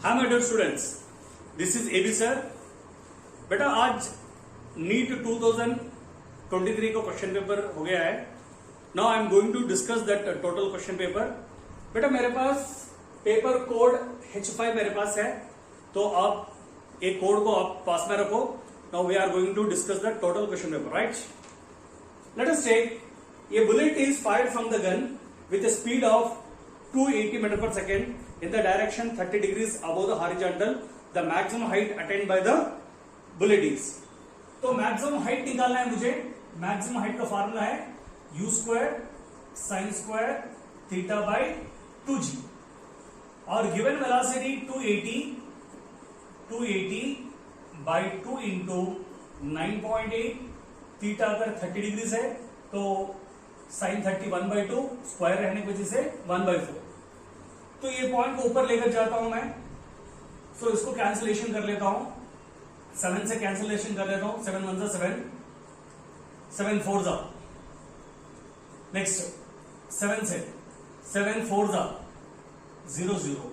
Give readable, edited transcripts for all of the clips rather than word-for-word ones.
Hi my dear students, this is AB sir. बेटा आज NEET 2023 का क्वेश्चन पेपर हो गया है। Now I am going to discuss that total question paper. बेटा मेरे पास पेपर कोड H5 मेरे पास है, तो आप एक कोड को आप पास में रखो। Now we are going to discuss the total question paper, right? Let us take a bullet is fired from the gun with a speed of 280 meter per second in the direction 30 degrees above the horizontal. The maximum height attained by the bullet is. तो maximum height निकालना है मुझे। Maximum height का formula है u square sine square theta by 2g और given velocity 280 by 2 into 9.8। Theta अगर 30 degrees है तो साइन 30 1/2 स्क्वायर रहने की वजह से 1/4। तो ये पॉइंट को ऊपर लेकर जाता हूं मैं, सो इसको कैंसिलेशन कर लेता हूं। 7 से कैंसिलेशन कर लेता हूं। 7 1 जा 7, 7 4 जा, नेक्स्ट 7 से 7 4 जा 0 0,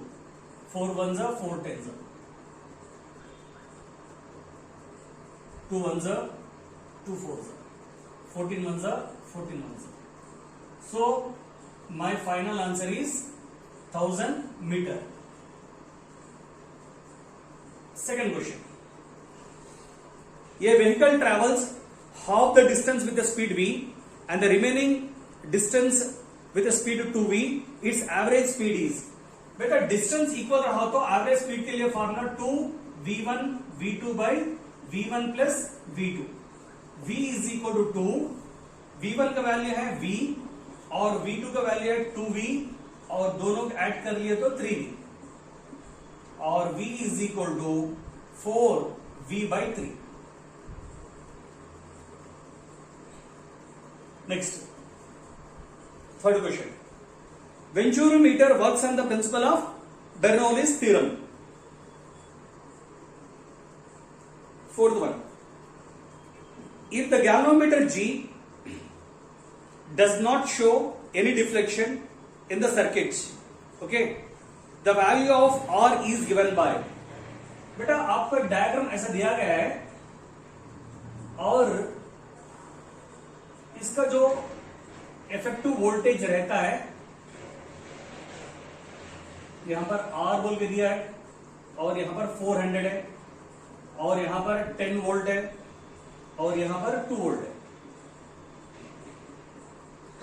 4 1 जा 4 10 जा, 2 1 जा 2 4 जा, 14 1 जा 14 1 जा। So my final answer is 1000 meter. Second question. A vehicle travels half the distance with the speed v and the remaining distance with the speed 2v. Its average speed is. बेटा distance equal रहा तो average speed के लिए formula 2v1 v2 by v1 plus v2। v is equal to 2, v1 का value है v और v2 का value है 2v और दोनों ऐड कर लिए तो 3v और v is equal to 4v/3। Next third question. Venturimeter works on the principle of Bernoulli's theorem. Fourth one, if the galvanometer G does not show any deflection in the circuit, okay, the value of R is given by। बेटा आपको एक diagram ऐसा दिया गया है और इसका जो इफेक्टिव वोल्टेज रहता है यहां पर R बोल के दिया है और यहां पर 400 है और यहां पर 10 वोल्ट है और यहां पर 2 वोल्ट है,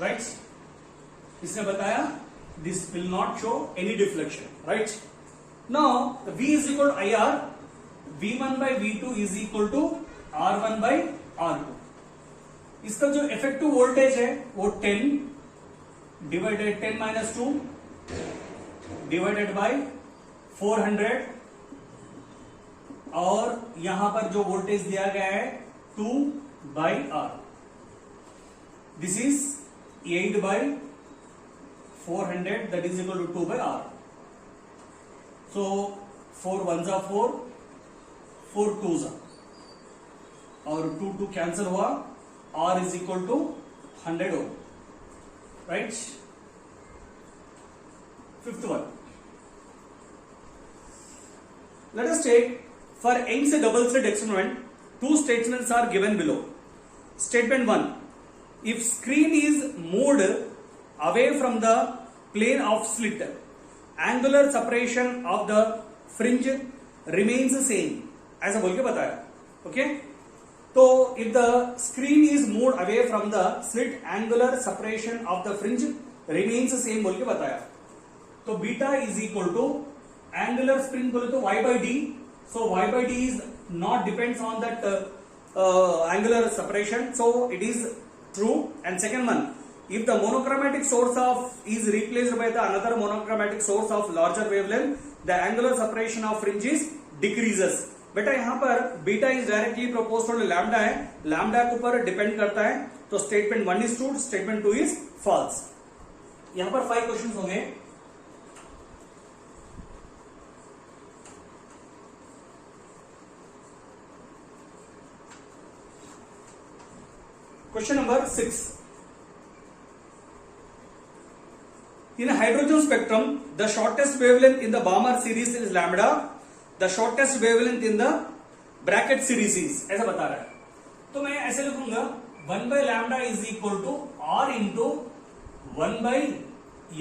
राइट? इसने बताया this will not show any deflection, right? Now V is equal to IR, V1 by V2 is equal to R1 by R2। इसका जो इफेक्टिव वोल्टेज है वो 10 डिवाइडेड 10 माइनस 2 डिवाइडेड बाय 400 और यहां पर जो वोल्टेज दिया गया है 2 by R। This is 8 by 400 that is equal to 2 by R। So 4 1 जा 4, 4 2 जा और 2 2 कैंसिल हुआ। R is equal to 100 ohm, right? Fifth one. Let us take for Young's double slit experiment. Two statements are given below. Statement 1. If screen is moved away from the plane of slit, angular separation of the fringe remains the same. ऐसा बोल के बताया, okay? तो if the screen is moved away from the slit, angular separation of the fringe remains the same बोल के बताया। तो beta is equal to angular spring बोले तो y by d, so y by d is not depends on that angular separation, so it is true। And second one, if the monochromatic source of is replaced by the another monochromatic source of larger wavelength, the angular separation of fringe is decreases। बेटा यहां पर beta is directly proportional to lambda है, lambda के ऊपर depend करता है। तो statement 1 is true, statement 2 is false. यहां पर 5 क्वेश्चंस होंगे। Question number 6। In a hydrogen spectrum, the shortest wavelength in the Balmer series is lambda, the shortest wavelength in the bracket series is, ऐसा बता रहा है. तो मैं ऐसे लिखूंगा 1 by lambda is equal to r into 1 by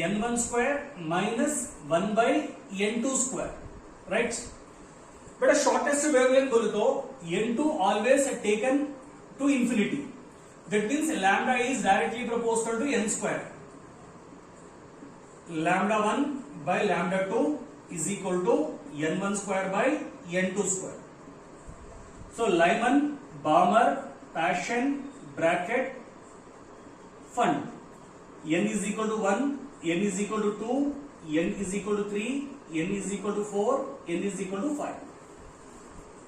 n1 square minus 1 by n2 square, right? बेटा shortest wavelength बोले तो n2 always taken to infinity. That means lambda is directly proportional to n square. Lambda 1 by lambda 2 is equal to n1 square by n2 square. So Lyman, Balmer, Paschen, bracket, fund. N is equal to 1, n is equal to 2, n is equal to 3, n is equal to 4, n is equal to 5.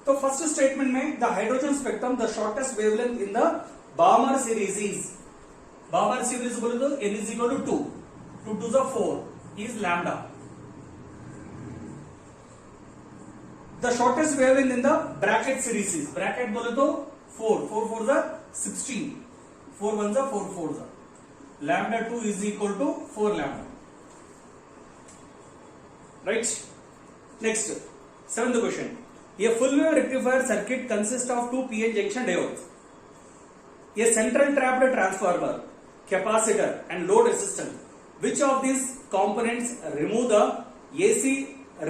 तो first statement में the hydrogen spectrum the shortest wavelength in the Balmer series is, Balmer series बोले तो n is equal to 2 2 to 4 is lambda. The shortest wavelength in the Brackett series is, Brackett बोले तो 4 4 4 जा 16, 4 1 जा 4 4 जा, lambda 2 is equal to 4 lambda, right. Next 7th question. A full wave rectifier circuit consists of two PN junction diodes, a central trapped transformer, capacitor and load resistance. Which of these components remove the AC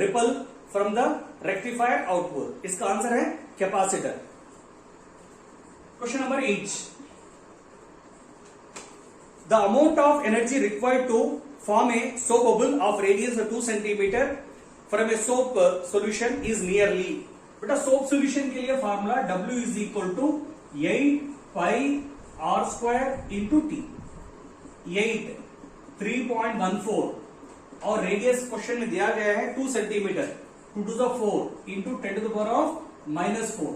ripple from the rectifier output? इसका answer है capacitor. Question number 8. The amount of energy required to form a soap bubble of radius 2 centimeter from a soap solution is nearly. बेटा soap solution के लिए formula W is equal to 8 pi R square into T. 8 3.14 और radius question में दिया गया है 2 centimetre, 2 to the 4 into 10 to the power of -4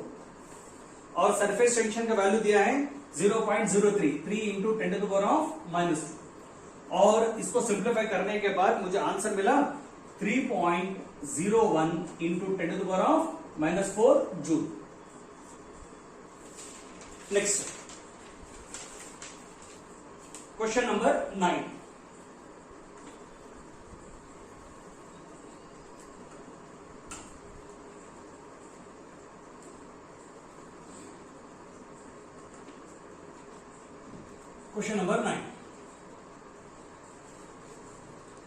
और surface tension का वैल्यू दिया है 0.03, 3 into 10 to the power of -2 और इसको सिंप्लीफाई करने के बाद मुझे आंसर मिला 3.01 into 10 to the power of -4 joule. Next question number 9. Question number 9.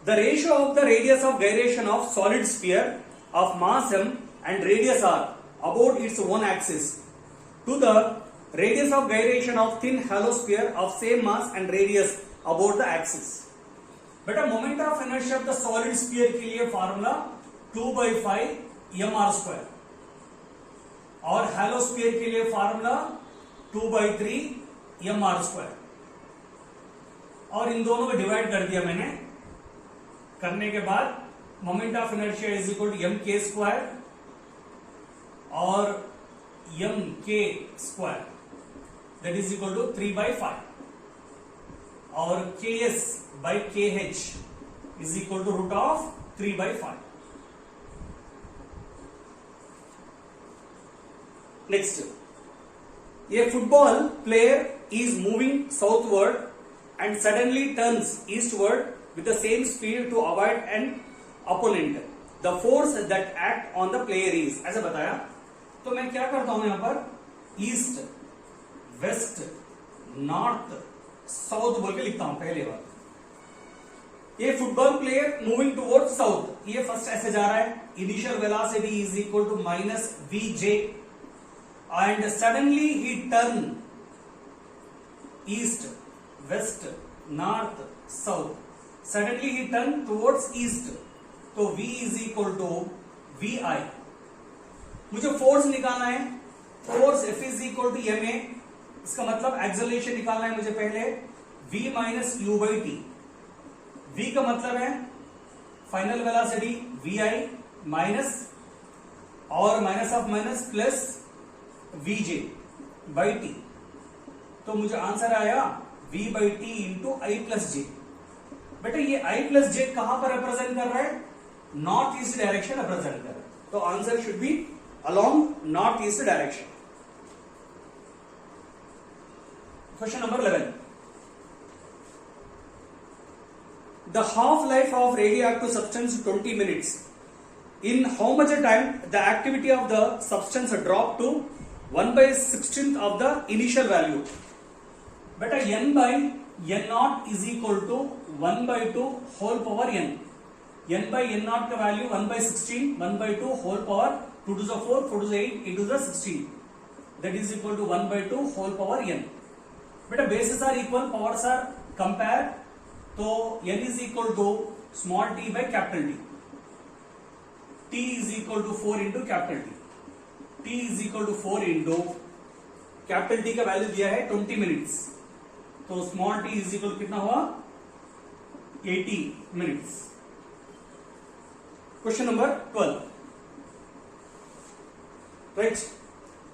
The ratio of the radius of gyration of solid sphere of mass m and radius r about its own axis to the radius of gyration of thin hollow sphere of same mass and radius about the axis. बेटा moment of inertia of the solid sphere के लिए formula 2/5 mr square और hello sphere के लिए formula 2/3 mr square और इन दोनों को divide कर दिया मैंने. करने के बाद moment of inertia is equal to mk square और mk square that is equal to 3/5 और ks by kh is equal to root of 3/5. Next, a football player is moving southward and suddenly turns eastward with the same speed to avoid an opponent. The force that act on the player is, ऐसा बताया. तो मैं क्या करता हूं यहां पर east, west, north, south बोल के लिखता हूं पहले बार. ये football player moving towards south, ये फर्स्ट ऐसे जा रहा है. Initial velocity is equal to -vj and suddenly he turn east, west, north, south. Suddenly he turn towards east, तो v is equal to vi. मुझे फोर्स निकालना है. Force F is equal to ma. इसका मतलब acceleration निकालना है मुझे पहले. v minus u by t. v का मतलब है फाइनल वेलोसिटी vi माइनस और minus of minus plus vj by T. तो मुझे आंसर आया v by T into I plus J. बेटा ये i प्लस जे कहां पर रिप्रेजेंट कर रहा है? नॉर्थ ईस्ट डायरेक्शन रिप्रेजेंट कर रहा है. तो answer should be along north east direction. Question number 11. the half life of radioactive substance 20 minutes. In how much a time the activity of the substance dropped to 1/16 of the initial value. Beta n by n naught is equal to 1/2 whole power n. n by n naught का value 1/16, 1/2 whole power 2 to the 4, 4 to the 8, 8 to the 16. That is equal to 1/2 whole power n. Beta bases are equal, powers are compare. तो n is equal to small t by capital T. T is equal to 4 into capital T. T is equal to 4 into capital T का value दिया है 20 minutes, तो small t is equal कितना हुआ 80 minutes. Question number 12. Right.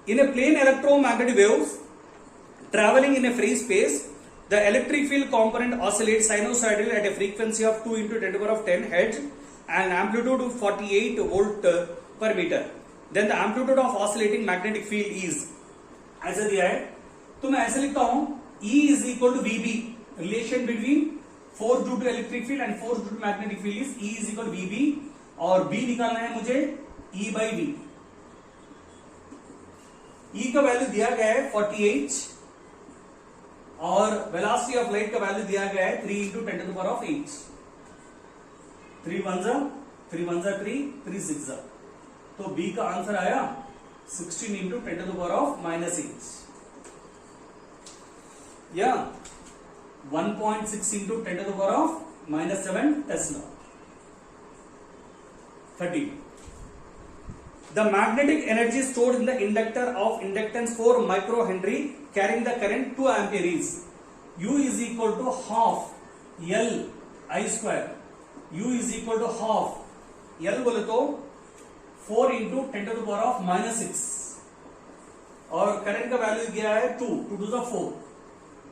In a plane electromagnetic waves traveling in a free space, the electric field component oscillates sinusoidally at a frequency of 2 into 10 to the power of 10 Hz and amplitude of 48 volt per meter. Then the amplitude of oscillating magnetic field is, ऐसा दिया है तो मैं ऐसे लिखता हूं E is equal to VB, relation between force due to electric field and force due to magnetic field is E is equal to VB, और B निकालना है मुझे E by V. E का वैल्यू दिया गया है 48 और वेलोसिटी ऑफ लाइट का वैल्यू दिया गया है 3 into 10 to the power of 8. 3 1 3 3 6. तो B का आंसर आया 16 into 10 to the power of -8 या 1.6 into 10 to the power of -7 Tesla. 30. The magnetic energy stored in the inductor of inductance 4 microhenry carrying the current 2 ampere is U is equal to half L I square. U is equal to half L बोले तो 4 into 10 to the power of -6 और current का value गया है 2 to the 4,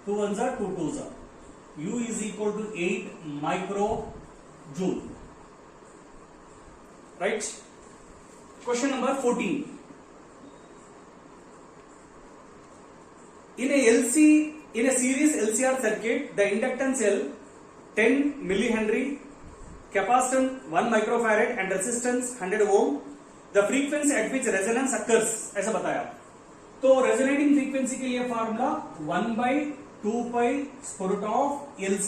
2 1 2 2. U is equal to 8 micro joule. Right. Question number 14. In a series LCR circuit, the inductance L 10 millihenry, capacitance 1 microfarad and resistance 100 ohm. The frequency at which resonance occurs, ऐसा बताया. तो resonating frequency के लिए formula 1/2 pi square root of LC.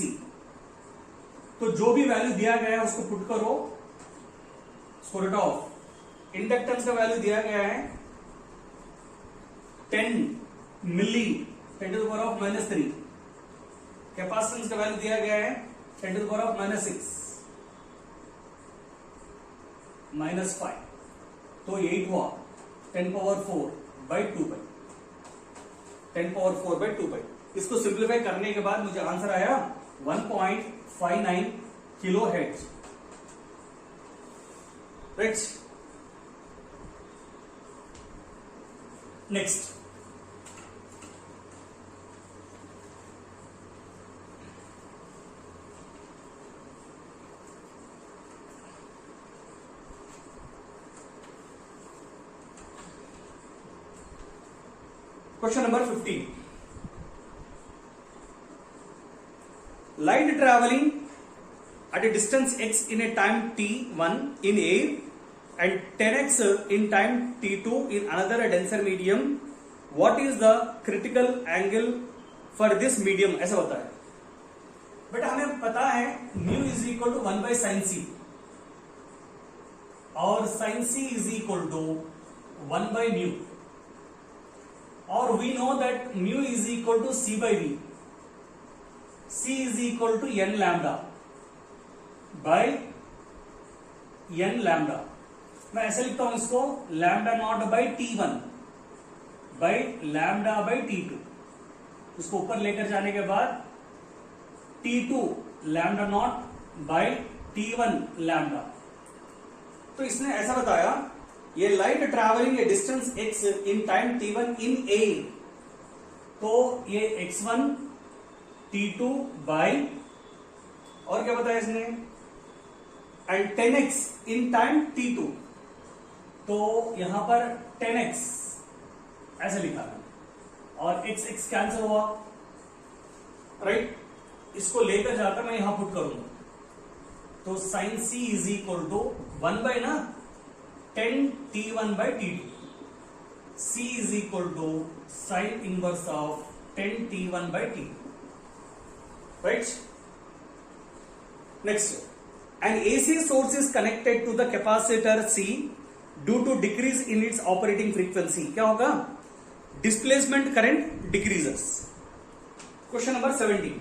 तो जो भी value दिया गया है उसको पुट करो स्क्वायर रूट ऑफ. इंडक्टेंस का वैल्यू दिया गया है 10 मिली 10 to the power of -3. Capacitance का वैल्यू दिया गया है 10 to the power of -6 -5. तो 8 हुआ 10 power 4 by 2 pi. 10 power 4 by 2 pi. इसको सिंप्लीफाई करने के बाद मुझे आंसर आया 1.59 kilo hertz. Right. Next. Question number 15. Light traveling at a distance x in a time t1 in air and 10x in time t2 in another denser medium. What is the critical angle for this medium? ऐसा होता है. But हमें पता है mu is equal to 1 by sin c और sin c is equal to 1 by mu. Or we know that mu is equal to c by v. C is equal to n lambda by n lambda. मैं ऐसे लिखता हूं इसको lambda naught by T1 by lambda by T2. उसको ऊपर लेकर जाने के बाद T2 lambda naught by T1 lambda. तो इसने ऐसा बताया ये light travelling A distance x in time t1 in a. तो ये x1 t2 बाई और क्या बताया इसने and 10x in time t2. तो यहां पर 10x ऐसे लिखा है और x x कैंसिल हुआ. राइट. इसको लेकर जाकर मैं यहां पुट करूंगा तो sine c is equal to 1 by ना 10 T1 by T2. C is equal to sin inverse of 10 T1 by T2. Right? Next, an AC source is connected to the capacitor C due to decrease in its operating frequency. क्या होगा? Displacement current decreases. Question number 17.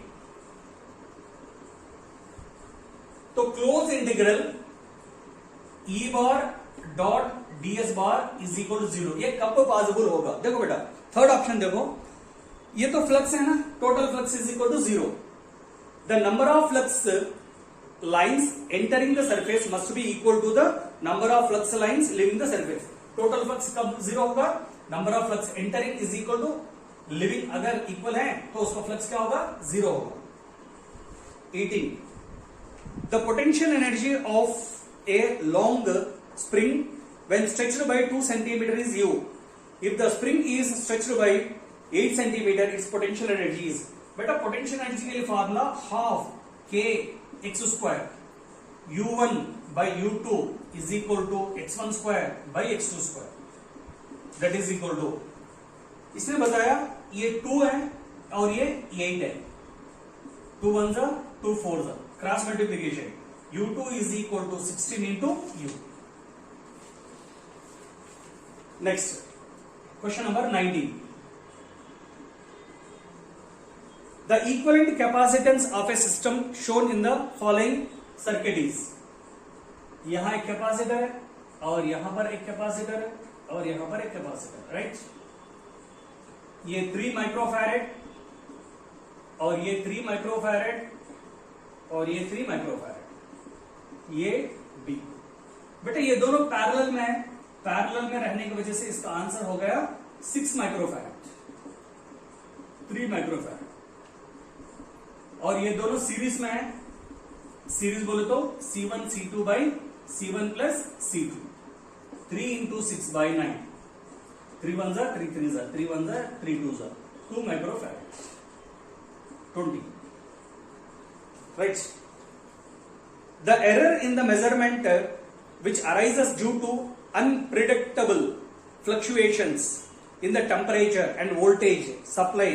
तो close integral E bar dot ds bar is equal to 0, ये कब possible होगा? देखो बेटा, third option देखो, ये तो फ्लक्स है ना, total flux is equal to 0. The number of flux lines entering the surface must be equal to the number of flux lines leaving the surface. Total flux कब 0 होगा? Number of flux entering is equal to leaving, अगर equal है तो उसका flux क्या होगा? 0 होगा. 18. The potential energy of a long spring when stretched by 2 centimeter is U. If the spring is stretched by 8 centimeter, its potential energy is. बेटा potential energy के लिए formula half k x square U1 by U2 is equal to x1 square by x2 square. That is equal to, इसने बताया ये 2 है और ये 8 है. 2 1 जा 2 4 जा, cross multiplication. U2 is equal to 16 into U. Next, question number 19. The equivalent capacitance of a system shown in the following circuit is. यहां एक कैपेसिटर है और यहां पर एक कैपेसिटर है और यहां पर एक कैपेसिटर, राइट? ये 3 माइक्रोफैरेड और ये 3 माइक्रोफैरेड और ये 3 माइक्रोफैरेड, ये बी. बेटा ये दोनों पैरेलल में है, पैरेलल में रहने की वजह से इसका आंसर हो गया 6 माइक्रोफैरेड, 3 माइक्रोफैरेड. और ये दोनों सीरीज में है, सीरीज बोले तो C1 C2 by C1 plus C2. 3 into 6 by 9. 3 1 जा 3 3 जा 3 1 जा 3 2 जा 2 microfarad. 20. Right? The error in the measurement which arises due to unpredictable fluctuations in the temperature and voltage supply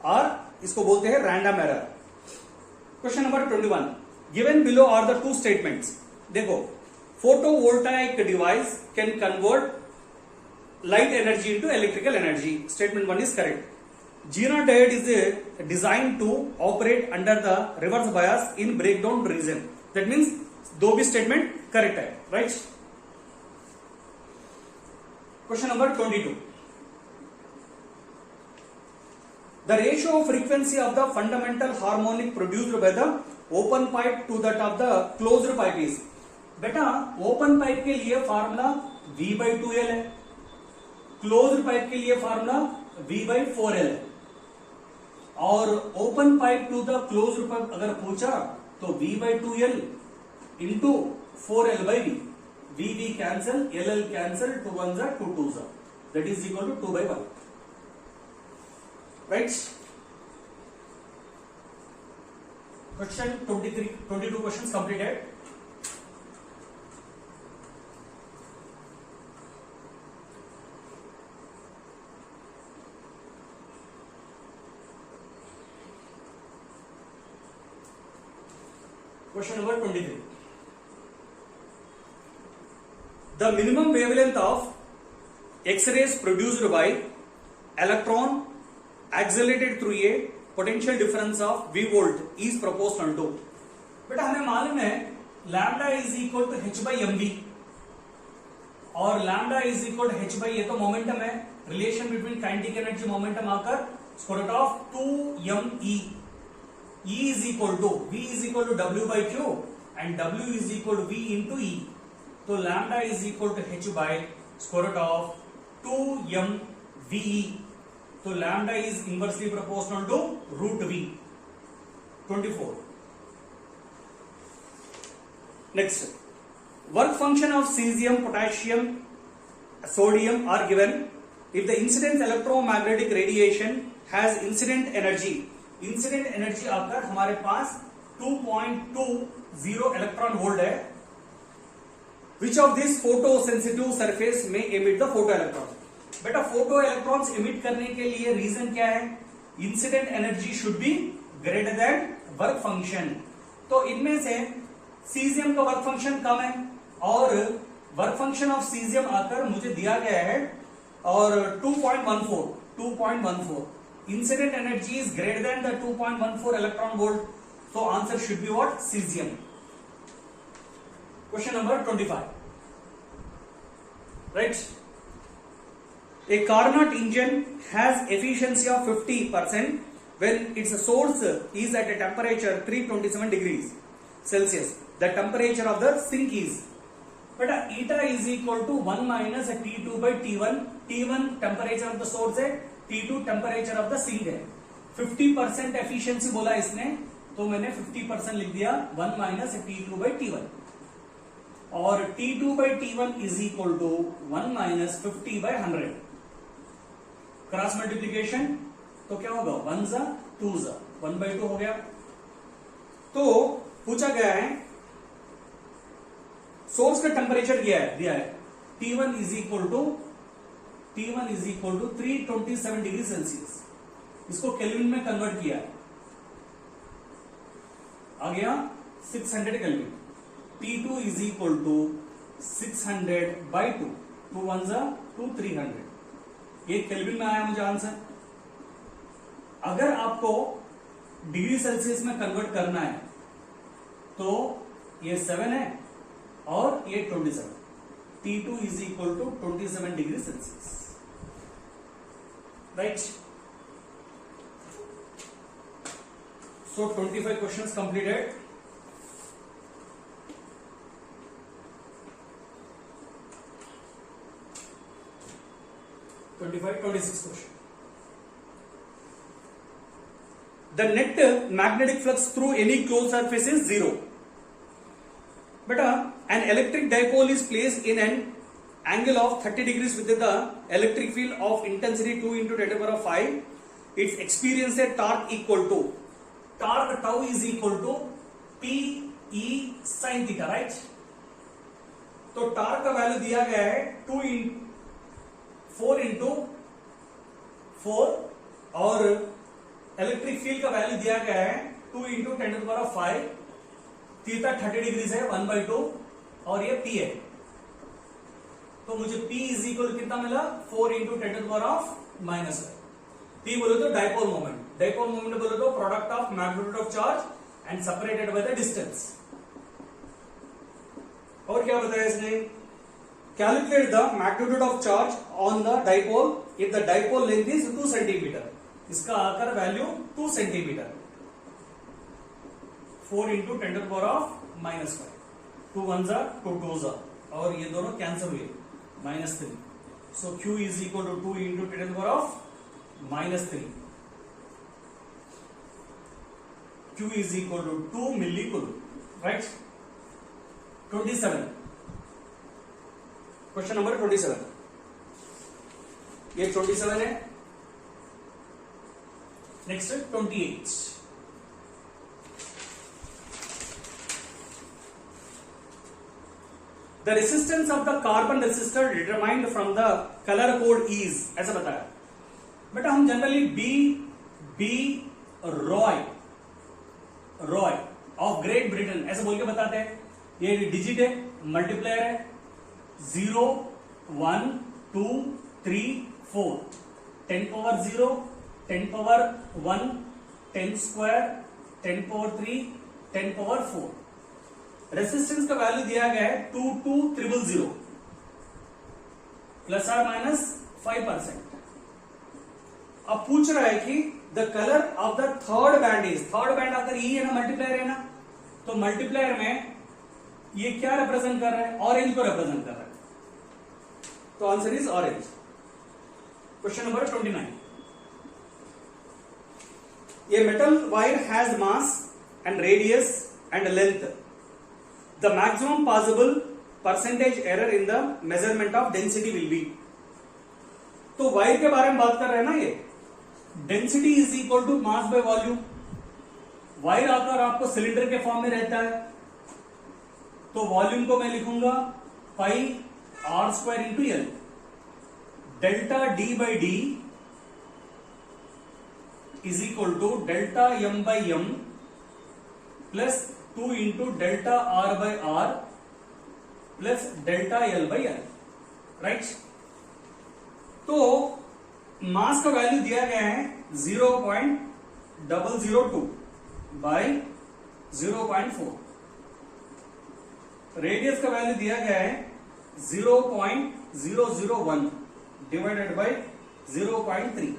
are, इसको बोलते हैं random error. Question number 21. Given below are the two statements. देखो, photovoltaic device can convert light energy into electrical energy. Statement 1 is correct. Gina diode is designed to operate under the reverse bias in breakdown region. That means दो भी statement correct है, right? Question number 22. The ratio of frequency of the fundamental harmonic produced by the open pipe to that of the closed pipe is. बेटा open pipe के लिए formula V by 2L है, closed pipe के लिए formula V by 4L है. और open pipe to the closed pipe अगर पूछा तो V by 2L into 4L by V. V cancel, LL cancel, 2 1 जा 2 2 जा, that is equal to 2 by 1. Right? Question 22 questions completed. Question number 23. The minimum wavelength of X-rays produced by electron accelerated through a potential difference of V volt is proportional to. बेटा हमें मालूम है lambda is equal to h by mv और lambda is equal to h by, ये तो momentum है, relation between kinetic energy momentum आकर square root of 2me. E is equal to V is equal to W by Q and W is equal to V into E. तो lambda is equal to h by square root of 2mVE. तो lambda is inversely proportional to root V. 24. Next, work function of cesium, potassium, sodium are given if the incident electromagnetic radiation has incident energy. Incident energy आकर हमारे पास 2.2 0 electron volt है. Which of this photo sensitive surface में emit the photo electron. बेटा photo electrons emit करने के लिए reason क्या है? Incident energy should be greater than work function. तो इनमें से सीजियम का वर्क फंक्शन कम है और वर्क फंक्शन ऑफ सीजियम आकर मुझे दिया गया है और 2.14. Incident energy is greater than the 2.14 electron volt. So answer should be what? Cesium. Question number 25. Right? A Carnot engine has efficiency of 50% when its source is at a temperature 327 degrees Celsius. The temperature of the sink is. But eta is equal to 1 minus T2 by T1. T1 temperature of the source है, T2 temperature of the sink है. 50% efficiency बोला इसने, तो मैंने 50% लिख दिया 1 minus T2 by T1. और T2 by T1 is equal to 1 minus 50 by 100. Cross multiplication तो क्या होगा? 1 जा 2 जा 1 by 2 हो गया. तो पूछा गया है सोर्स का टेम्परेचर दिया है T1 is equal to 327 degree Celsius. इसको केल्विन में कन्वर्ट किया है, आ गया 600 kelvin. T2 is equal to 600 by 2. 2 1 जा 2 300. ये केल्विन में आया मुझे आंसर. अगर आपको डिग्री सेल्सियस में कन्वर्ट करना है तो ये 7 है और ये 27. T2 is equal to 27 degree Celsius. Right. So 25 questions completed. Question. The net magnetic flux through any closed surface is 0. Beta, an electric dipole is placed in an angle of 30 degrees with the electric field of intensity 2 into 10 to the power of 5. Its experience torque equal to torque tau is equal to P E sin theta, right? तो torque का value दिया गया है 4 into 4 और electric field का value दिया गया है 2 into 10 to the power of 5. Theta 30 degrees है 1 by 2 और ये P है. तो मुझे P इज इक्वल कितना मिला? 4 into 10 to the power of -1. P बोलो तो डाइपोल मोमेंट. डाइपोल मोमेंट बोलो तो product of magnitude of charge and separated by the distance. और क्या बताया इसने? Calculate the magnitude of charge on the dipole if the dipole length is 2 centimetre. इसका आकर value 2 centimetre. 4 into 10 to the power of -5. 2 1 जा 2 2 जा और ये दोनों कैंसिल हुए -3. So Q is equal to 2 into 10 to the power of -3. Q is equal to 2 millicoulomb. Right. 27. Question number 27. ये 27 है. Next 28. The resistance of the carbon resistor determined from the color code is ऐसा बताया. बेटा हम generally B Roy of Great Britain ऐसे बोल के बताते हैं. ये डिजिट है, मल्टीप्लायर है. 0 1 2 3 4. 10 power 0, 10 power 1, 10 square, 10 power 3, 10 power 4. Resistance का वैल्यू दिया गया है 22000 प्लस आर माइनस 5%. अब पूछ रहा है कि the colour of the third band is. Third band आकर ई है ना, मल्टीप्लायर है ना. तो मल्टीप्लायर में ये क्या रिप्रेजेंट कर रहा है? ऑरेंज को रिप्रेजेंट कर रहा है. तो answer is orange. Question number 29. A metal wire has mass and radius and length. The maximum possible percentage error in the measurement of density will be. तो वायर के बारे में बात कर रहे हैं ना. ये density is equal to mass by volume. Wire आकर आपको सिलेंडर के फॉर्म में रहता है. तो वॉल्यूम को मैं लिखूंगा pi R square into L, delta D by D is equal to delta M by M plus 2 into delta R by R plus delta L by L, right. तो mass का value दिया गया है 0.002 by 0.4, radius का value दिया गया है 0.001 divided by 0.3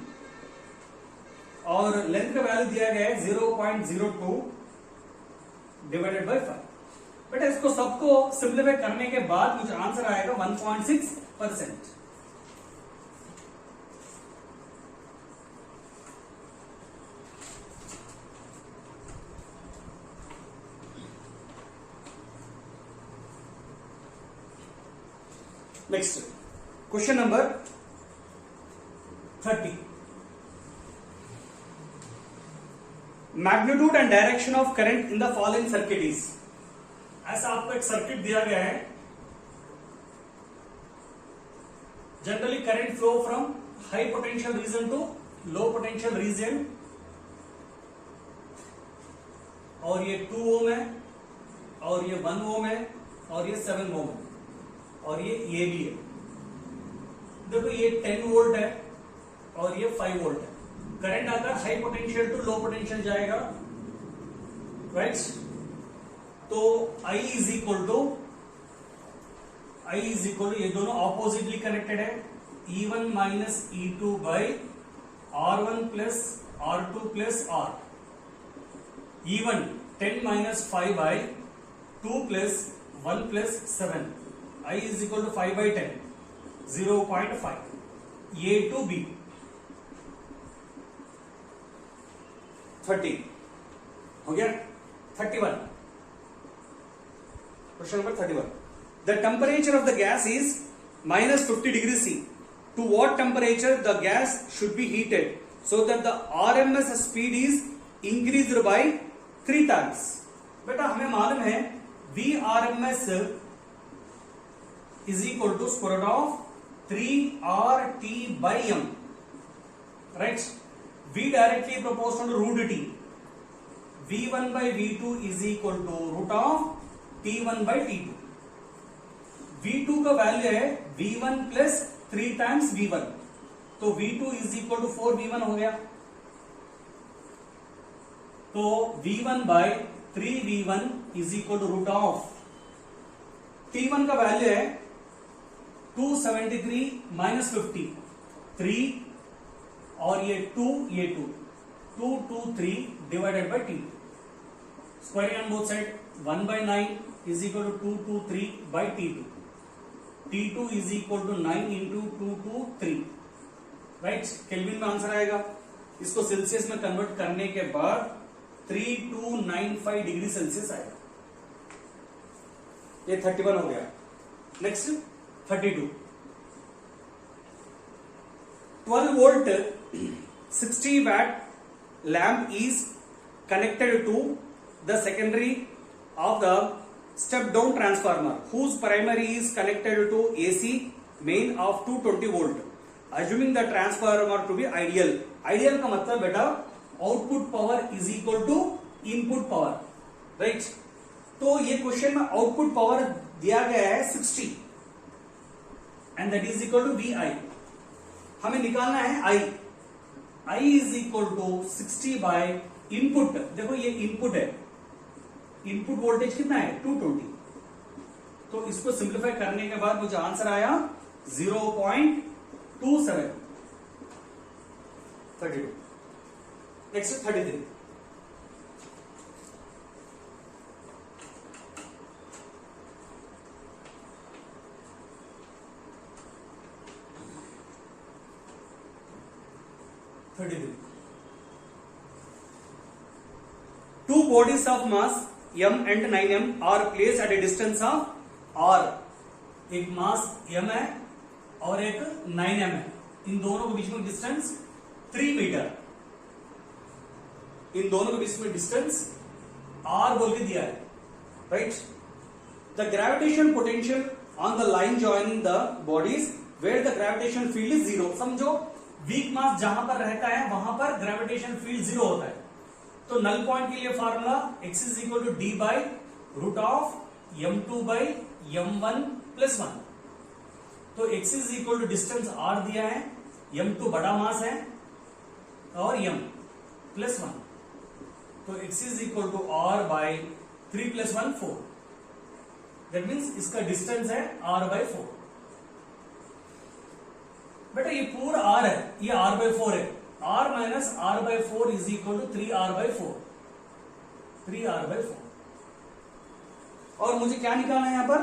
और लेंथ का वैल्यू दिया गया है 0.02 डिवाइडेड बाई 5। बेटा इसको सबको सिंप्लीफाई करने के बाद मुझे आंसर आएगा 1.6%। Next question number 30, magnitude and direction of current in the following circuit is. ऐसा आपको एक सर्किट दिया गया है, generally current flow from high potential region to low potential region, और ये 2 ओम है और ये 1 ओम है और ये 7 ओम है और ये भी है। देखो ये 10 वोल्ट है और ये 5 वोल्ट है। करंट आता high potential to low potential जाएगा, राइट। तो I इज इक्वल टू ये दोनों ऑपोजिटली कनेक्टेड है, E1 minus E2 by R1 plus R2 plus R। E1 10 minus 5 by 2 plus 1 plus 7, I is equal to 5 by 10 0.5, A to B। 30 हो गया। 31, question number 31. The temperature of the gas is minus 50 degrees C. To what temperature the gas should be heated so that the RMS speed is increased by 3 times? बेटा हमें मालूम है VRMS is equal to square root of 3RT by M, right? V directly proportional to root T. V1 by V2 is equal to root of T1 by T2। V2 का value है V1 plus 3 times V1, तो V2 is equal to 4V1 हो गया। तो V1 by 3V1 is equal to root of T1 का value है 273 minus 50 3 और ये 2 223 divided by T2, squaring on both side 1 by 9 is equal to 223 by T2. T2 is equal to 9 into 223, right? Kelvin में answer आएगा। इसको Celsius में convert करने के बाद 3295 डिग्री सेल्सियस आएगा। ये 31 हो गया। Next 32, 12 volt 60 watt lamp is connected to the secondary of the step down transformer whose primary is connected to AC main of 220 volt, assuming the transformer to be ideal। ideal का मतलब बेटा output power is equal to input power, right. तो ये question में output power दिया गया है 60 and that is equal to VI। हमें निकालना है I is equal to 60 by input. देखो ये इनपुट है, इनपुट वोल्टेज कितना है 220, तो इसको सिंप्लीफाई करने के बाद मुझे आंसर आया 0.27। 32, next 33, two bodies of mass m and 9m are placed at a distance of r। एक मास m है और एक 9m है, इन दोनों के बीच में डिस्टेंस 3 मीटर, इन दोनों के बीच में डिस्टेंस r बोल के दिया है, right. The gravitation potential on the line joining the bodies where the gravitation field is zero. समझो वीक मास जहां पर रहता है वहां पर ग्रेविटेशन फील्ड जीरो होता है। तो नल पॉइंट के लिए formula x is equal to d by root of m2 by m1 plus 1। तो x is equal to distance r दिया है, m2 बड़ा मास है और m प्लस 1। तो x is equal to r by 3 plus 1 4। That means इसका distance है r by 4। बेटा ये पूरा r है, ये r बाई 4 है। r minus r by 4 is equal to 3r by 4, 3r by 4। और मुझे क्या निकालना है यहां पर?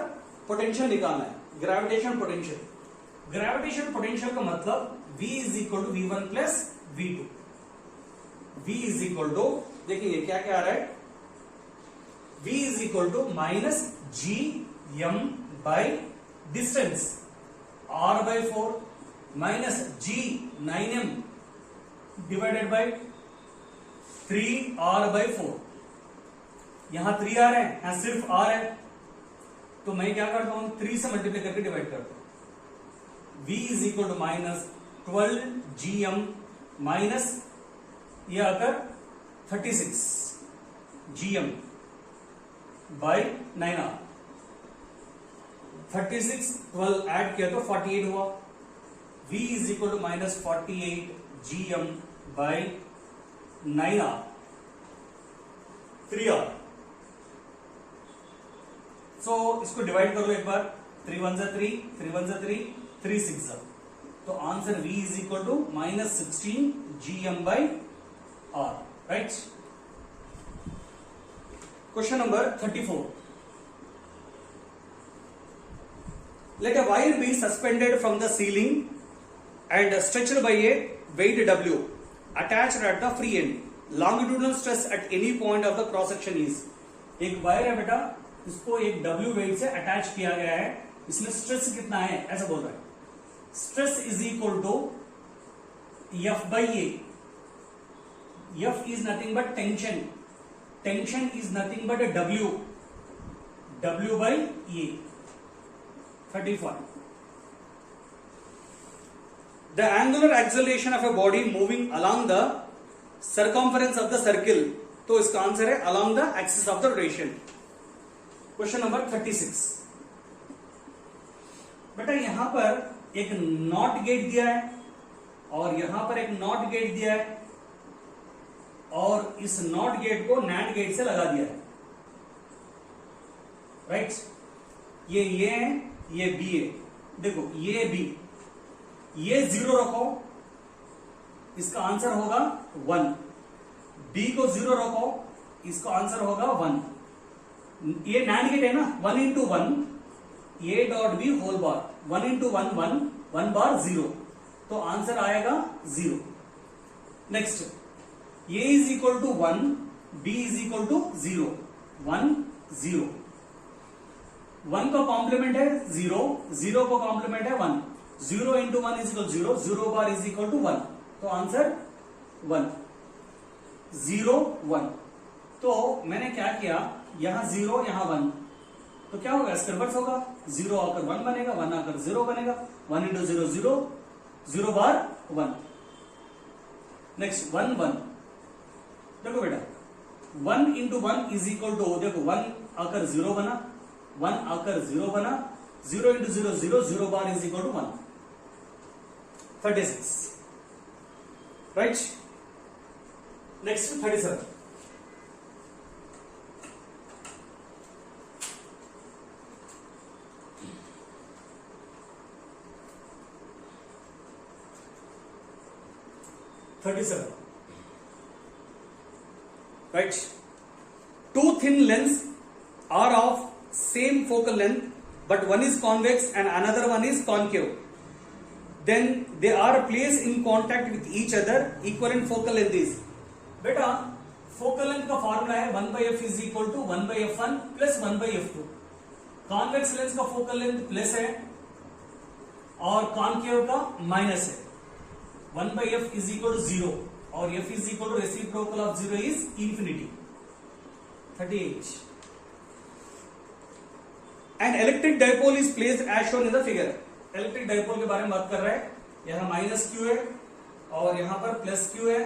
पोटेंशियल निकालना है, ग्रेविटेशन पोटेंशियल। ग्रेविटेशन पोटेंशियल का मतलब v is equal to v1 plus v2। v is equal to, देखिए क्या क्या आ रहा है, v is equal to minus g m by distance r by 4 minus g 9m divided by 3r by 4। यहां 3r है, यहां सिर्फ r है, तो मैं क्या करता हूं 3 से मल्टीप्लाई करके डिवाइड करता हूं। v is equal to minus 12 gm minus ये आकर 36 gm बाई 9r। 36 12 ऐड किया तो 48 हुआ। v is equal to minus 48 gm by 9r 3r। So इसको डिवाइड कर लो एक बार, 3 1 3, 3 1 3, 3 6। तो answer v is equal to minus 16 gm by r, right. Question number 34। Let a wire be suspended from the ceiling and stretched by a weight W attached at the free end. Longitudinal stress at any point of the cross section is। एक wire है बेटा, इसको एक W wait से attach किया गया है, इसमें स्ट्रेस कितना है ऐसा बोल रहा है। Stress is equal to F by A। F is nothing but tension, tension is nothing but a W by A। 35। The angular acceleration of a body moving along the circumference of the circle, तो इसका answer है along the axis of the rotation। Question number 36। बेटा यहां पर एक not gate दिया है और यहां पर एक नॉट गेट दिया है और इस नॉट गेट को नैंड गेट से लगा दिया है, राइट। ये है, ये बी है। देखो ये बी, ये 0 रखो, इसका आंसर होगा 1। बी को 0 रखो, इसका आंसर होगा 1। ये नैंड गेट है ना, 1 into 1 A dot B whole bar, 1 into 1 1, 1 bar 0, तो आंसर आएगा 0। Next, A is equal to 1, B is equal to 0, 1 0। 1 का कॉम्प्लीमेंट है 0, 0 को कॉम्प्लीमेंट है 1, 0 into 1 is equal 0, 0 bar is equal to 1, तो आंसर 1, 0 1। तो मैंने क्या किया, यहां 0 यहां 1, तो क्या होगा, इसका रिवर्स होगा, 0 आकर 1 बनेगा, 1 आकर 0 बनेगा, 1 इंटू 0 0, 0 बार 1। नेक्स्ट 1 1। देखो बेटा 1 इंटू 1 इज इक्वल टू, देखो 1 आकर 0 बना, 1 आकर 0 बना, 0 into 0 0, 0 bar is equal to 1, 36, right. Next 37। Right. Two thin lens are of same focal length, but one is convex and another one is concave. Then they are placed in contact with each other. Equivalent focal length is, बेटा focal length का formula है 1 by f is equal to 1 by f1 plus 1 by f2। Convex lens का focal length plus है और concave का minus है। 1 by f is equal to 0 और f is equal to reciprocal of 0 is infinity। 38। And electric dipole is placed as shown in the figure. Electric dipole के बारे में बात कर रहे हैं। यहां माइनस क्यू है और यहां पर प्लस क्यू है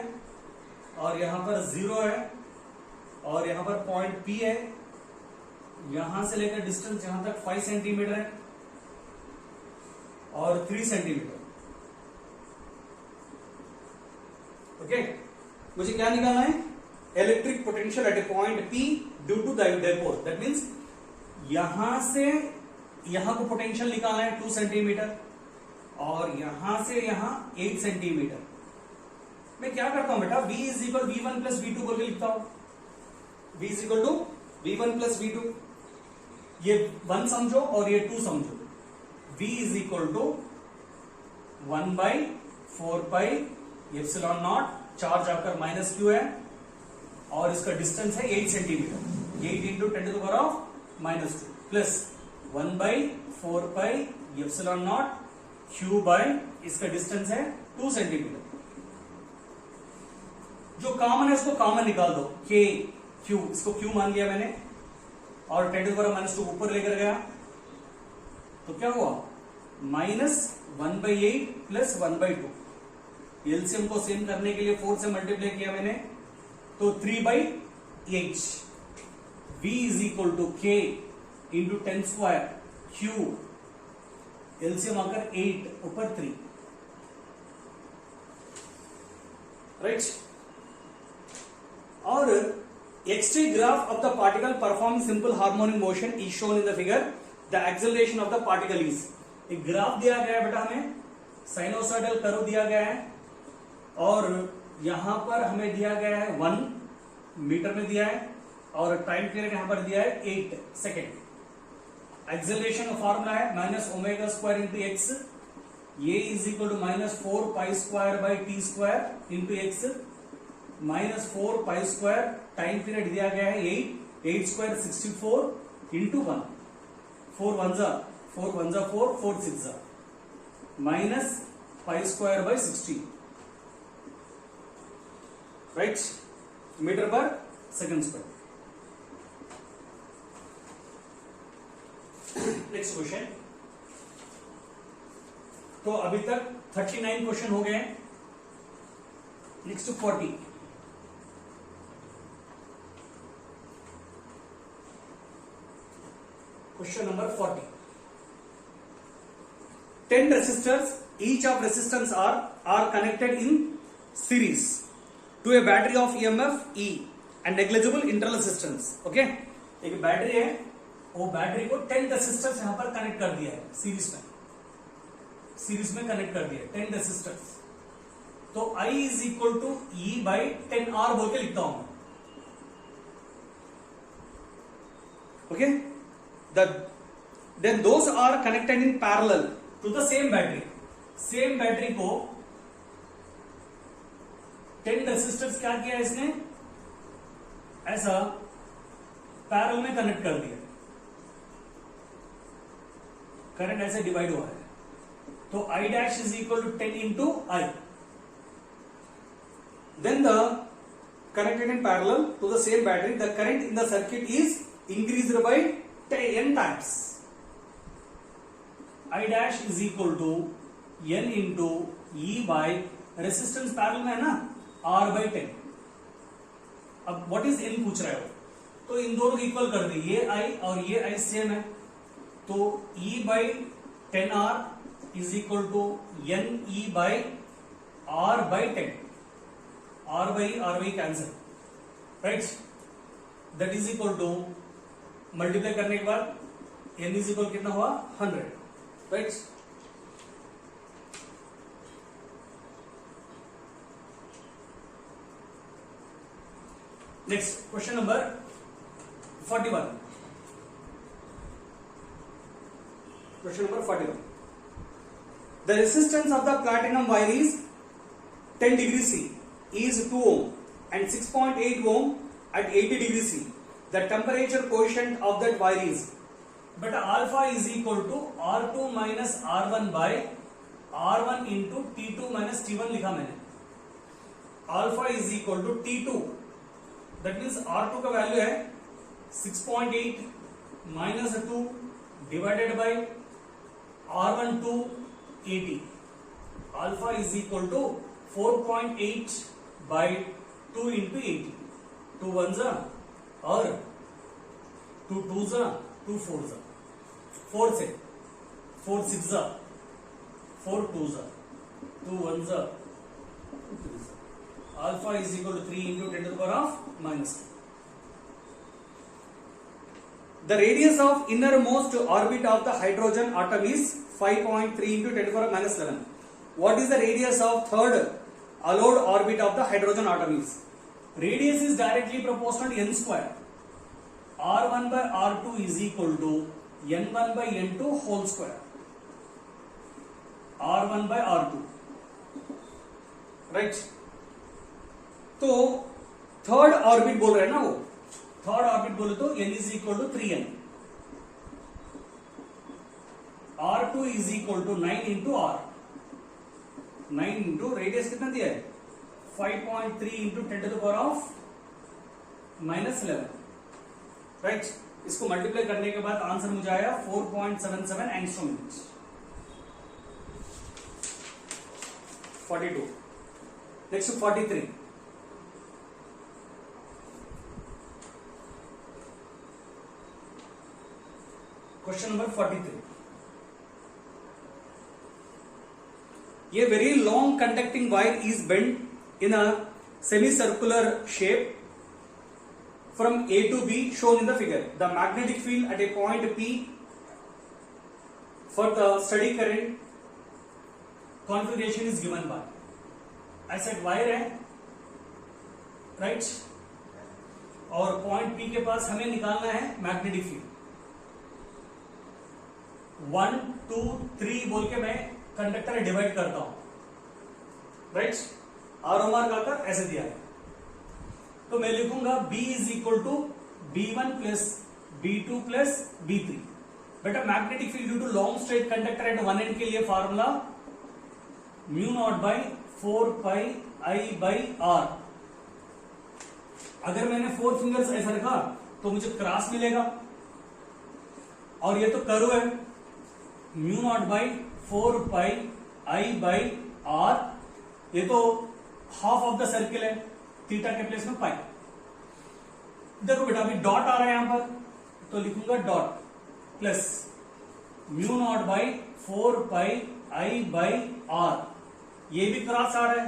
और यहां पर 0 है और यहां पर पॉइंट P है। यहां से लेकर डिस्टेंस यहां तक 5 सेंटीमीटर है और 3 सेंटीमीटर। ओके, मुझे क्या निकालना है? Electric potential at a point P due to dipole. That means यहां से यहां को पोटेंशियल निकालना है 2 सेंटीमीटर और यहां से यहां 8 सेंटीमीटर। मैं क्या करता हूं बेटा, V is equal V1 plus V2 बोल के लिखता हूं। V is equal to V1 plus V2। ये 1 समझो और ये 2 समझो। V is equal to 1/4 pi epsilon naught, charge आकर माइनस क्यू है और इसका डिस्टेंस है 8 centimetre. 8 into 10 to the power of -2 plus 1/4 pi epsilon naught q by इसका डिस्टेंस है 2 सेंटीमीटर। जो कॉमन है उसको कॉमन निकाल दो, के क्यू, इसको क्यू मान लिया मैंने और 10 टू द पावर -2 ऊपर लेकर गया तो क्या हुआ? -1/8 प्लस 1/2। एलसीएम को सेम करने के लिए 4 से मल्टीप्लाई किया मैंने तो 3/8। V is equal to K into 10 square Q, LCM आकर 8 ऊपर 3, राइट। और x t graph of the particle performing simple harmonic motion is shown in the figure. The acceleration of the particle is, एक graph दिया गया है बेटा, हमें sinusoidal curve दिया गया है और यहां पर हमें दिया गया है 1 मीटर में दिया है और टाइम पीरियड यहां पर दिया है 8 सेकेंड। एक्सेलरेशन का फॉर्मूला है minus omega square into X, ये is equal to -4 pi square by T square into X, -4 pi square, time period दिया गया है 8 स्क्वायर 64 इंटू 1, 4 1 जा 4 4 6 जा minus pi square by 60, right, metre पर सेकंड स्क्वायर। Next question. तो अभी तक 39 क्वेश्चन हो गए हैं। Next 40। Question number 40। 10 resistors, each of resistance are connected in series to a battery of EMF E and negligible internal resistance. Okay, एक battery है, वो बैटरी को 10 रेसिस्टर्स यहां पर कनेक्ट कर दिया है सीरीज में कनेक्ट कर दिया है 10 रेसिस्टर्स। तो I is equal to E by 10R बोल के लिखता हूं। Okay, then those are connected in parallel to the same battery। Same battery को 10 रेसिस्टर्स क्या किया इसने, ऐसा पैरेलल में कनेक्ट कर दिया, करंट ऐसे डिवाइड हुआ है। तो I dash is equal to 10 into I। Then the connected in parallel to the same battery, the current in the circuit is increased by 10 times। I dash is equal to N into E by resistance parallel में है ना R by 10। अब what is N पूछ रहा है वो, तो इन दोनों को इक्वल कर दी, ये I और ये I सेम है, तो E by 10R is equal to N E by R by 10। R by cancel, right, that is equal to multiply करने के बाद N इज इक्वल कितना हुआ 100, right. Next question number 41। Question number 41। The resistance of the platinum wire is 10 degrees C is 2 ohm and 6.8 ohm at 80 degrees C. The temperature quotient of that wire is, but alpha is equal to R2 minus R1 by R1 into T2 minus T1 लिखा मैंने। alpha is equal to T2, that means R2 का value है 6.8 minus 2 divided by R12 80. Alpha is equal to 4.8 by 2 into 80. 2 ones are और 2 twos are 2 fours are 4 से 4 six are 4 twos are 2 ones are 2 threes are. Alpha is equal to 3 into 10 to the power of minus 2. The radius of innermost orbit of the hydrogen atom is 5.3 into 10 to the power of minus 11. What is the radius of third allowed orbit of the hydrogen atom is? Radius is directly proportional to n square. R1 by R2 is equal to n1 by n2 whole square. R1 by R2. Right? तो third orbit बोल रहे हैं ना वो, third orbit बोले तो n is equal to 3n. R2 is equal to 9 into R. 9 into radius कितना दिया है 5.3 into 10 to the power of minus 11. Right, इसको मल्टीप्लाई करने के बाद आंसर मुझे आया 4.77 angstrom unit. 42. Next 43. Question number 43. A very long conducting wire is bent in a semicircular shape from A to B shown in the figure. The magnetic field at a point P for the steady current configuration is given by. ऐसा एक wire है, right, और point P के पास हमें निकालना है magnetic field. 1 2 3 बोल के मैं कंडक्टर डिवाइड करता हूं, राइट. आरो मार्क आकर ऐसे दिया है तो मैं लिखूंगा B is equal to B1 plus B2 plus B3. बेटा magnetic field due to long straight conductor at one end के लिए formula mu naught by 4 pi I by R. अगर मैंने 4 फिंगर्स ऐसा रखा तो मुझे क्रॉस मिलेगा, और ये तो कर्व है, mu naught by 4 pi I by R. ये तो हाफ ऑफ द सर्किल है, थीटा के प्लेस में पाई. देखो बेटा अभी डॉट आ रहा है यहां पर, तो लिखूंगा dot plus mu naught by 4 pi I by R. ये भी क्रॉस आ रहा है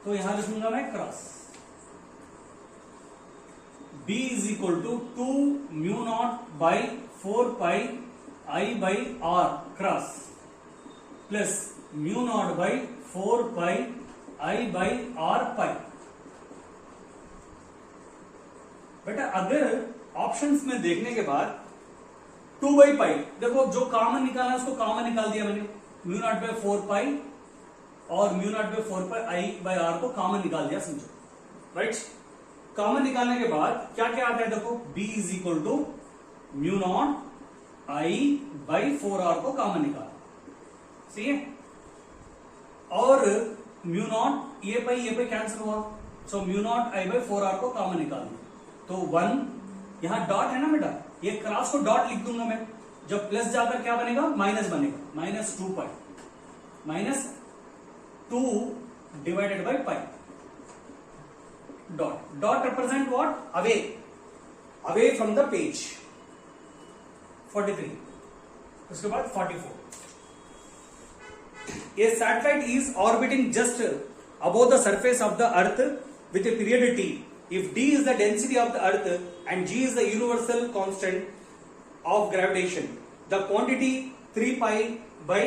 तो यहां लिखूंगा मैं cross. B is equal to 2 mu naught by 4 pi I by R cross plus mu naught by 4 pi I by R pi. बेटा अगर ऑप्शंस में देखने के बाद 2 बाई पाई, देखो जो कॉमन निकालना है उसको कॉमन निकाल दिया मैंने, म्यू नॉट बाई 4 पाई और mu naught by 4 pi I by R को कॉमन निकाल दिया, समझो, राइट. कॉमन निकालने के बाद क्या क्या आता है देखो, B is equal to mu naught I by 4R को कॉमन निकाला, सही है, और म्यू नॉट ये पे कैंसिल हुआ, so mu naught I by 4R को कॉमन निकाल दिया. तो 1 यहां डॉट है ना बेटा, ये क्रॉस को डॉट लिख दूंगा मैं, जब प्लस जाकर क्या बनेगा माइनस बनेगा, minus 2 pi, minus 2 divided by pi. Dot represent what, away from the page. 43. उसके बाद 44. A satellite is orbiting just above the surface of the earth with a period t. If d is the density of the earth and g is the universal constant of gravitation, the quantity 3 pi by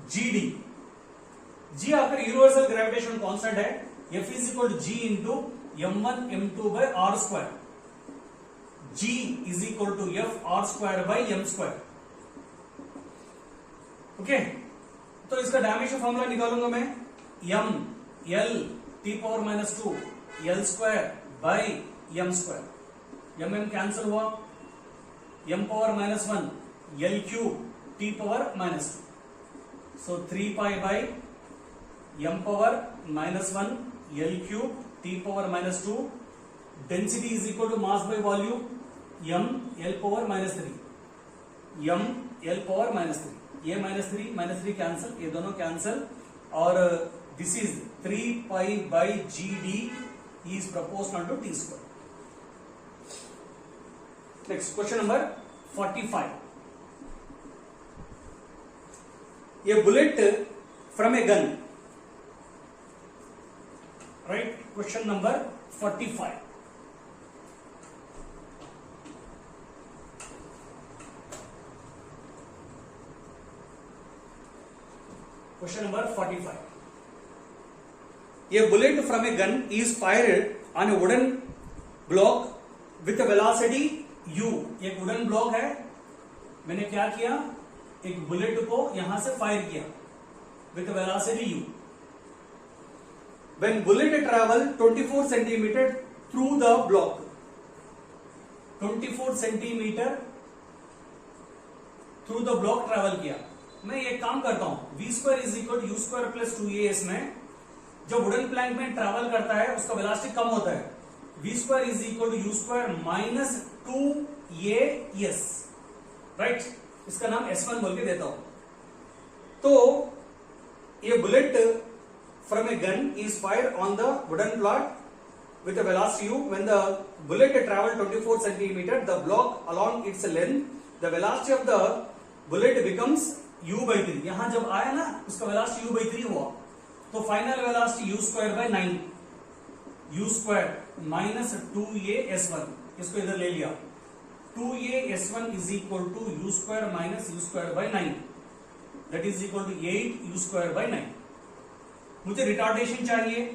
gd. g आकर universal gravitation constant है, F is equal to g into m1 m2 by r square. G is equal to F R square by m square. Okay, तो इसका dimension formula निकालूंगा मैं, m l t power minus 2 l square by m square. m m cancel हुआ, m power minus 1 l cube t power minus 2. So 3 pi by m power minus 1 l cube t power minus 2. Density is equal to mass by volume m l power -3 m l power -3 ये -3 cancel, ये दोनों cancel, और this is 3 pi by g d is proportional to t square. Next question number 45. ये bullet from a gun, right. Question number 45. Question number 45. A bullet from a gun is fired on a wooden block with a velocity u. एक wooden block है, मैंने क्या किया, एक bullet को यहां से फायर किया with a velocity u. When bullet travel 24 centimeter through the block, 24 centimeter through the block travel किया. मैं एक काम करता हूं, v square is equal to u square plus 2a. इसमें जो वुडन प्लैंक में ट्रैवल करता है उसका वेलोसिटी कम होता है. V square is equal to u square minus 2a s, right. इसका नाम S1 बोल के देता हूं. तो ये bullet from a gun is fire on the wooden block with a velocity u. When the bullet travel 24 centimetre the block along its length, the velocity of the bullet becomes u/3. यहां जब आया ना उसका velocity u/3 हुआ, तो final velocity u square by 9, u square minus 2a s1. इसको इधर ले लिया, 2a s1 is equal to u square minus u square by 9, that is equal to 8 u square by 9. मुझे रिटार्डेशन चाहिए,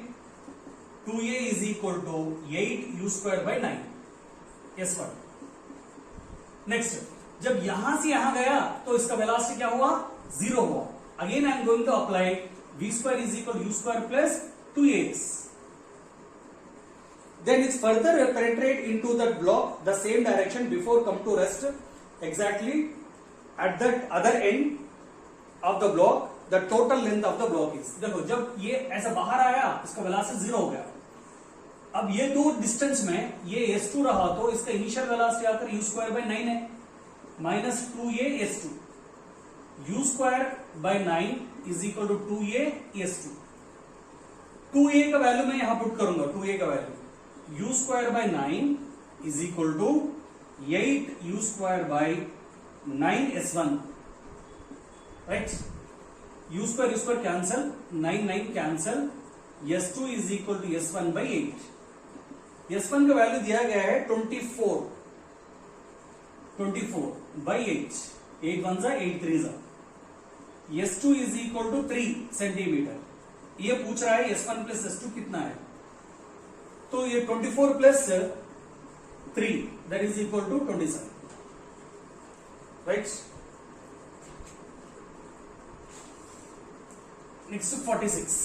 2a is equal to 8 u square by 9 s1. Next, जब यहां से यहां गया तो इसका वेलोसिटी क्या हुआ, 0 हुआ. Again I am going to apply v square is equal u square plus 2ax. Then it's further penetrate into that block the same direction before come to rest exactly at that other end of the block. The total length of the block is, देखो जब ये ऐसा बाहर आया इसका velocity 0 हो गया. अब ये दो डिस्टेंस में ये s2 रहा तो इसका इनिशियल वेलोसिटी आकर u स्क्वायर बाय 9 है, minus 2a s2. u square by 9 is equal to 2a s2. 2a का वैल्यू मैं यहां पुट करूंगा, 2a का value u square by 9 is equal to 8 u square by 9 s1, right. u square cancel, 9 cancel, s2 is equal to s1 by 8. s1 का value दिया गया है 24 by 8, 8 1 जा 8 3 जा. s2 is equal to 3 centimetre. ये पूछ रहा है s1 प्लस s2 कितना है, तो ये 24 plus 3 that is equal to 27, right. Next 46.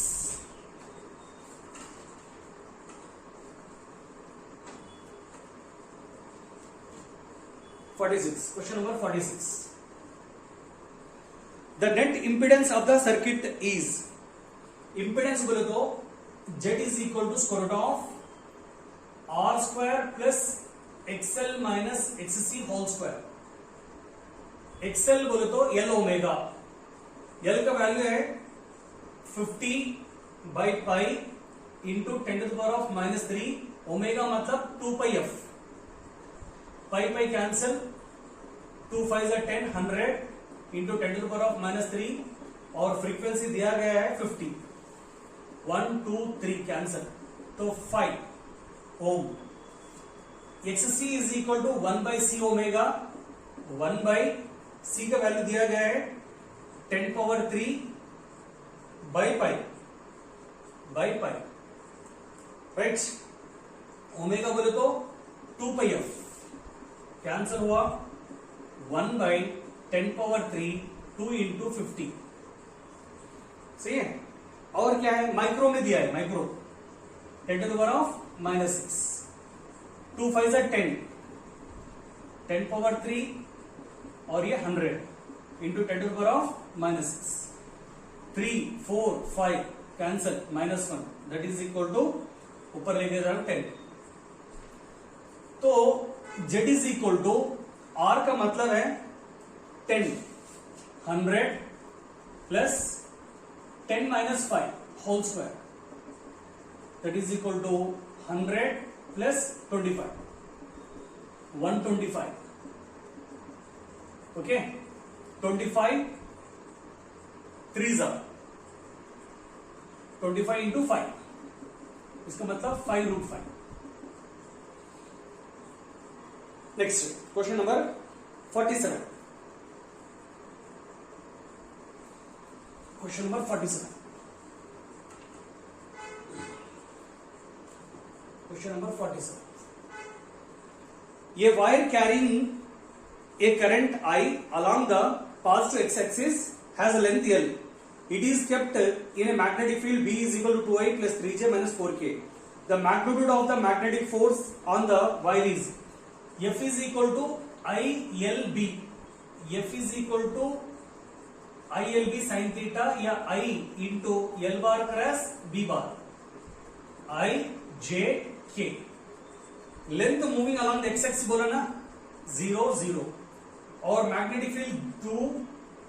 Question number 46. The net impedance of the circuit is, impedance बोले तो Z is equal to square root of R square plus XL minus XC whole square. XL बोले तो L omega, L का value है 50 by pi into 10 to the power of -3. Omega मतलब 2 पाई f. Pi pi cancel, 2 5 is 10, 100 into 10 to the power of -3, और frequency दिया गया है 50. 1 2 3 cancel, तो 5 ohm. XC is equal to 1 by C omega, 1 by C का value दिया गया है 10 power 3 by pi, right. Omega बोले तो 2 पाई एफ कैंसिल हुआ, 1 बाई 10 पावर 3 2 इंटू 50, सही है. और क्या है, माइक्रो में दिया है, micro 10 to the power of -6, 2 5 is 10, 10 power 3 और ये 100 into 10 to the power of -6, 3 4 5 cancel, -1 that is equal to ऊपर लेके जा रहा हूं 10. तो z इज इक्वल टू r का मतलब है 10 100 plus 10 minus 5 whole square that is equal to 100 plus 25 125 okay 25 3 25 into 5 इसका मतलब 5√5। Next question number 47। Question number 47। Question number 47। ये wire carrying a current I along the path to x-axis has a length L. It is kept in a magnetic field B is equal to 2I plus 3J minus 4K. The magnitude of the magnetic force on the wire is F is equal to ILB. F is equal to ILB sin theta या I into L bar cross B bar. IJK. Length moving along the x axis बोला ना 0 0 और magnetic field 2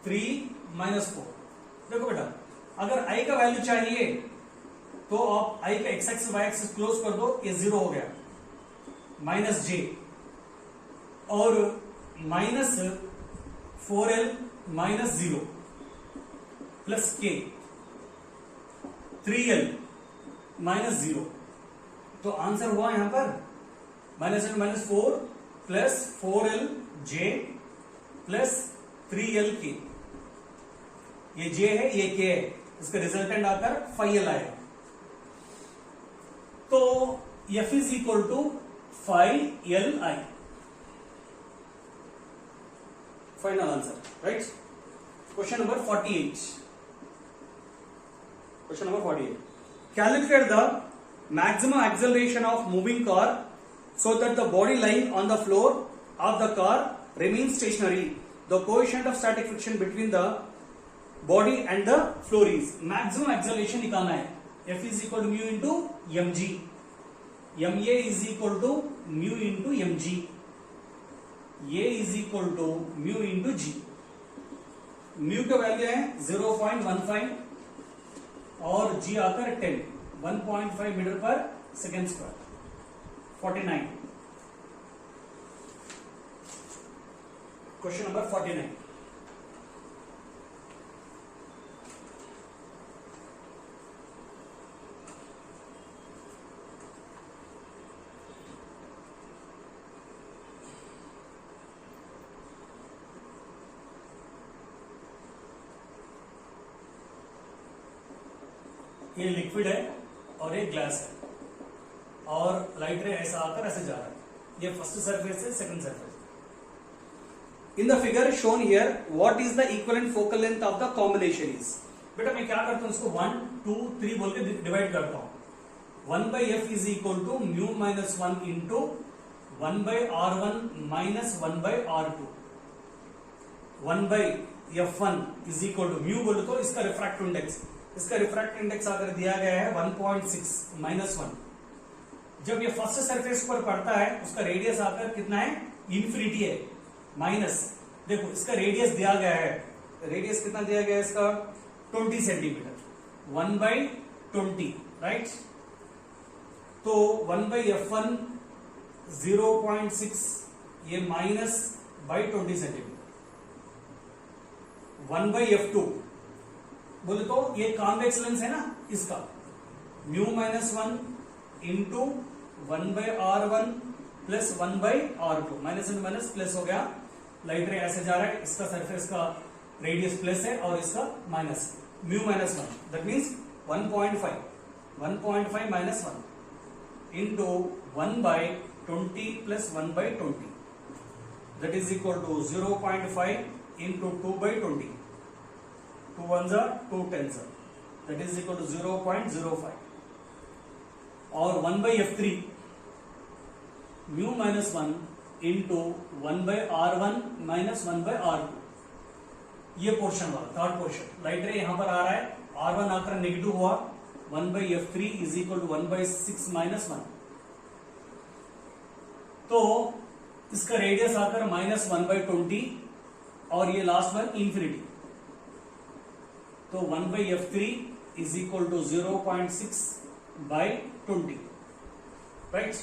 3 minus 4। देखो बेटा अगर I का value चाहिए तो आप I का X axis Y axis close कर दो, ये 0 हो गया माइनस J और minus 4L minus 0 plus K 3L minus 0। तो आंसर हुआ यहां पर minus L minus 4 plus 4L J plus 3L K। ये J है ये K है, इसका रिजल्टेंट आकर 5L आएगा। तो F इज इक्वल टू 5LI final answer right. Question number 48। Question number 48। Calculate the maximum acceleration of moving car so that the body lying on the floor of the car remains stationary. The coefficient of static friction between the body and the floor is maximum acceleration निकालना है। F is equal to mu into mg, ma is equal to mu into mg, a is equal to mu into g। mu का value है 0.15 और g आकर 10 1.5 metre पर second square. 49। Question number 49। ये liquid है और ये ग्लास है और लाइट रे ऐसा आकर ऐसे जा रहा है। ये फर्स्ट सरफेस है, second surface. In the figure shown here what is the equivalent focal length of the combination is. बेटा मैं क्या करता हूं, इसको 1 2 3 बोल के डिवाइड करता हूं। 1/f is equal to mu minus 1 into 1/r1 minus 1/r2। 1/f1 is equal to mu बोले तो इसका रिफ्रैक्टिव इंडेक्स, इसका रिफ्रैक्टिव इंडेक्स अगर दिया गया है 1.6 माइनस 1। जब ये फर्स्ट सरफेस पर पड़ता है उसका रेडियस आकर कितना है, इंफिनिटी है माइनस। देखो इसका रेडियस दिया गया है, रेडियस कितना दिया गया है इसका 20 सेंटीमीटर 1/20 राइट। तो 1/f1 0.6 ये माइनस बाई 20 सेंटीमीटर। 1/f2 बोले तो ये कॉन्वेक्स लेंस है ना, इसका mu minus 1 into 1/r1 plus 1/r2 minus and minus plus हो गया। लाइट रे ऐसे जा रहा है, इसका सरफेस का रेडियस प्लस है और इसका minus mu minus 1 that means 1.5 minus 1 into 1/20 plus 1/20 that is equal to 0.5 into 2/20 2 1s are 2 10s are that is equal to 0.05 और 1/f3 mu minus 1 into 1/r1 minus 1/r2। ये portion वाला third portion light रे यहां पर आ रहा है, r1 आकर negative हुआ 1/f3 is equal to 1/6 minus 1। तो इसका रेडियस आकर -1/20 और ये लास्ट वन इंफिनिटी, तो 1/f3 is equal to 0.6/20, right.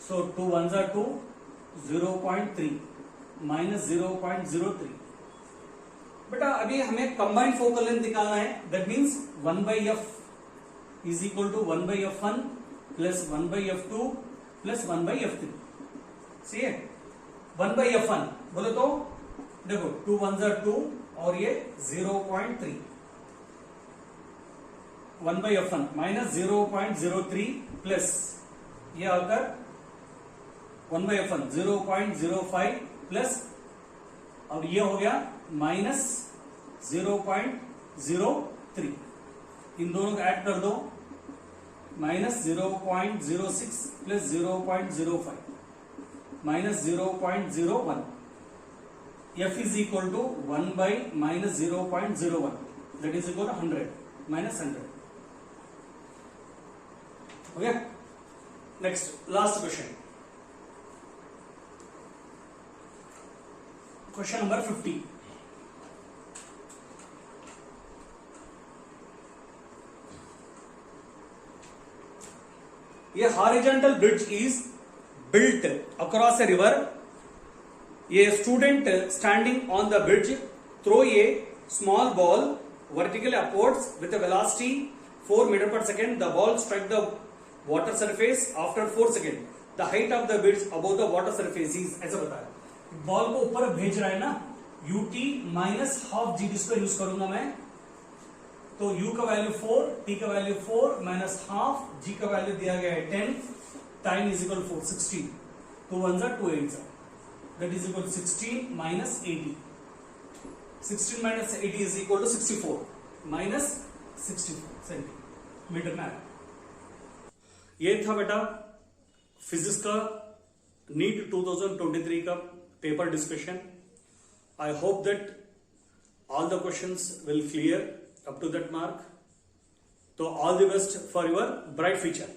So 2 1s are 2, 0.3 minus 0.03. बेटा अभी हमें कंबाइंड फोकल लेंथ निकालना है. That means 1/f is equal to 1/f1 plus 1/f2 plus 1/f3. सही है. 1/f1 बोले तो देखो 2 1s are 2 और ये 0.3, 1/f1 माइनस 0.03 प्लस ये आकर 1/f1 0.05 प्लस और ये हो गया माइनस 0.03. इन दोनों को ऐड कर दो, minus 0.06 plus 0.05 minus 0.01. f is equal to 1 by minus 0.01, that is equal to 100 minus 100. Okay. Next last question, question number 50. ये horizontal bridge is built across a river. A student standing on the bridge throw a small ball vertically upwards with a velocity 4 meter per second. The ball strike the water surface after 4 seconds. The height of the bridge above the water surface is, ऐसा बताया. Ball को ऊपर भेज रहा है ना, ut minus half जी square use करूंगा मैं, तो u का वैल्यू 4, t का वैल्यू 4 माइनस हाफ, g का वैल्यू दिया गया है 10, time is equal 4 16. 2 1s are 2 8s are, that is equal to 16 minus 80. 16 minus 80 is equal to 64 minus 64 centimetre में. ये था बेटा फिजिक्स का नीट 2023 का paper discussion. I hope that all the questions will clear up to that mark. तो all the best for your bright future.